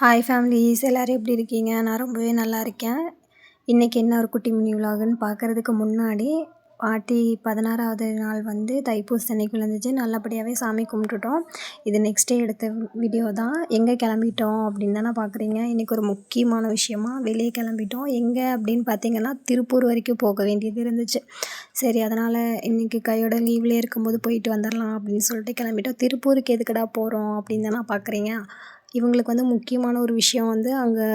Hi families எல்லோரும் எப்படி இருக்கீங்க? நான் ரொம்பவே நல்லா இருக்கேன். இன்றைக்கி என்ன ஒரு குட்டி மினி விலாகுன்னு பார்க்குறதுக்கு முன்னாடி பாட்டி 16வது நாள் வந்து தைப்பூச அன்னைக்கு விழுந்துச்சு. நல்லபடியாகவே சாமி கும்பிட்டுட்டோம். இது நெக்ஸ்ட் டே எடுத்த வீடியோ தான். எங்கே கிளம்பிட்டோம் அப்படின்னு தானே பார்க்குறீங்க. இன்றைக்கி ஒரு முக்கியமான விஷயமா வெளியே கிளம்பிட்டோம். எங்கே அப்படின்னு பார்த்தீங்கன்னா திருப்பூர் வரைக்கும் போக வேண்டியது இருந்துச்சு. சரி, அதனால் இன்றைக்கி கையோட லீவ்லேயே இருக்கும்போது போயிட்டு வந்துடலாம் அப்படின்னு சொல்லிட்டு கிளம்பிட்டோம். திருப்பூருக்கு எதுக்கடா போகிறோம் அப்படின்னு தானே பார்க்குறீங்க. இவங்களுக்கு வந்து முக்கியமான ஒரு விஷயம் வந்து அங்கே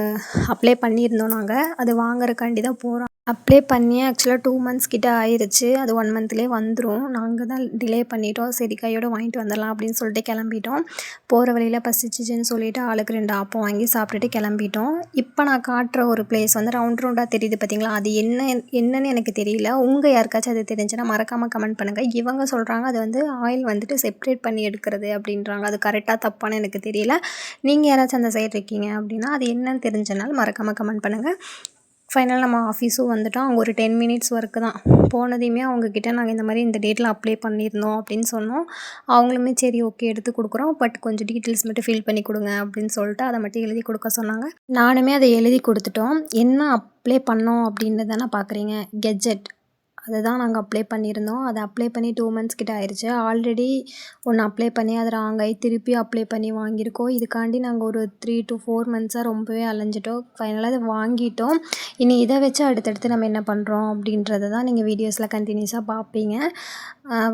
அப்ளை பண்ணியிருந்தோம் நாங்கள். அது வாங்குறதுக்காண்டி தான் போகிறோம். அப்ளை பண்ணி ஆக்சுவலாக 2 மந்த்ஸ் கிட்ட ஆயிடுச்சு. அது 1 மந்த்லேயே வந்துடும். நாங்கள் தான் டிலே பண்ணிட்டோம். சரி, கையோட வாங்கிட்டு வந்துடலாம் அப்படின்னு சொல்லிட்டு கிளம்பிட்டோம். போகிற வழியில் பசிச்சிச்சுன்னு சொல்லிவிட்டு ஆளுக்கு 2 ஆப்பம் வாங்கி சாப்பிட்டுட்டு கிளம்பிட்டோம். இப்போ நான் காட்டுற ஒரு பிளேஸ் வந்து ரவுண்டாக தெரியுது பார்த்தீங்களா? அது என்னன்னு எனக்கு தெரியல. உங்கள் யாருக்காச்சும் அது தெரிஞ்சுன்னா மறக்காமல் கமெண்ட் பண்ணுங்கள். இவங்க சொல்கிறாங்க அது வந்து ஆயில் வந்துட்டு செப்ரேட் பண்ணி எடுக்கிறது அப்படின்றாங்க. அது கரெக்டாக தப்பான்னு எனக்கு தெரியல. நீங்கள் யாராச்சும் அந்த சைடு இருக்கீங்க அப்படின்னா அது என்னன்னு தெரிஞ்சனால மறக்காமல் கமெண்ட் பண்ணுங்கள். ஃபைனலாக நம்ம ஆஃபீஸும் வந்துட்டோம். அவங்க ஒரு 10 மினிட்ஸ் ஒர்க்கு தான். போனதையுமே அவங்கக்கிட்ட நாங்கள் இந்த மாதிரி இந்த டேட்டில் அப்ளை பண்ணியிருந்தோம் அப்படின்னு சொன்னோம். அவங்களுமே சரி ஓகே எடுத்து கொடுக்குறோம், பட் கொஞ்சம் டீட்டெயில்ஸ் மட்டும் ஃபில் பண்ணி கொடுங்க அப்படின்னு சொல்லிட்டு அதை மட்டும் எழுதி கொடுக்க சொன்னாங்க. நானுமே அதை எழுதி கொடுத்துட்டோம். என்ன அப்ளை பண்ணோம் அப்படின்னு தானே பார்க்குறீங்க. கெட்ஜெட் அதுதான் நாங்கள் அப்ளை பண்ணியிருந்தோம். அதை அப்ளை பண்ணி 2 மந்த்ஸ் கிட்ட ஆயிடுச்சு. ஆல்ரெடி ஒன்று அப்ளை பண்ணி அது ராங் ஆகி திருப்பி அப்ளை பண்ணி வாங்கியிருக்கோம். இதுக்காண்டி நாங்கள் ஒரு 3 to 4 மந்த்ஸாக ரொம்பவே அலைஞ்சிட்டோம். ஃபைனலாக அதை வாங்கிட்டோம். இனி இதை வச்சு அடுத்தடுத்து நம்ம என்ன பண்ணுறோம் அப்படின்றத தான் நீங்கள் வீடியோஸில் கண்டினியூஸாக பார்ப்பீங்க.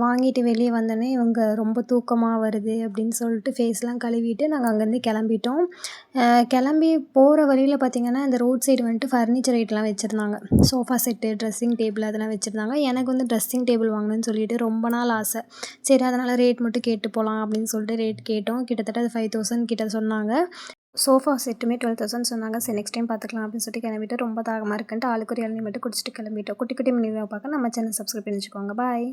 வாங்கிட்டு வெளியே வந்தோடனே இவங்க ரொம்ப தூக்கமாக வருது அப்படின்னு சொல்லிட்டு ஃபேஸ்லாம் கழுவிட்டு நாங்கள் அங்கேருந்து கிளம்பிட்டோம். கிளம்பி போகிற வழியில் பார்த்திங்கன்னா இந்த ரோட் சைடு வந்துட்டு ஃபர்னிச்சர் ஐட்டம்லாம் வச்சுருந்தாங்க. சோஃபா செட்டு, ட்ரெஸ்ஸிங் டேபிள் அதெல்லாம் வச்சுருந்தாங்க. எனக்கு வந்து ட்ரெஸ்ஸிங் டேபிள் வாங்கணும்னு சொல்லிட்டு ரொம்ப நாள் ஆசை. சரி, அதனால் ரேட் மட்டும் கேட்டு போகலாம் அப்படின்னு சொல்லிட்டு ரேட் கேட்டோம். கிட்டத்தட்ட அது 5000 கிட்ட சொன்னாங்க. சோஃபா செட்டுமே 12,000 சொன்னாங்க. சரி, நெக்ஸ்ட் டைம் பார்த்துக்கலாம் அப்படின்னு சொல்லிட்டு கிளம்பிட்டு ரொம்ப தாகமாக இருக்குன்ட்டு ஆளுக்கு ஒரு இளநீ மட்டும் குடிச்சிட்டு கிளம்பிட்டோம். குட்டி குட்டி மினிவை பார்க்க நம்ம சேனல் சப்ஸ்கிரைப் பண்ணி வச்சுக்கோங்க. பாய்.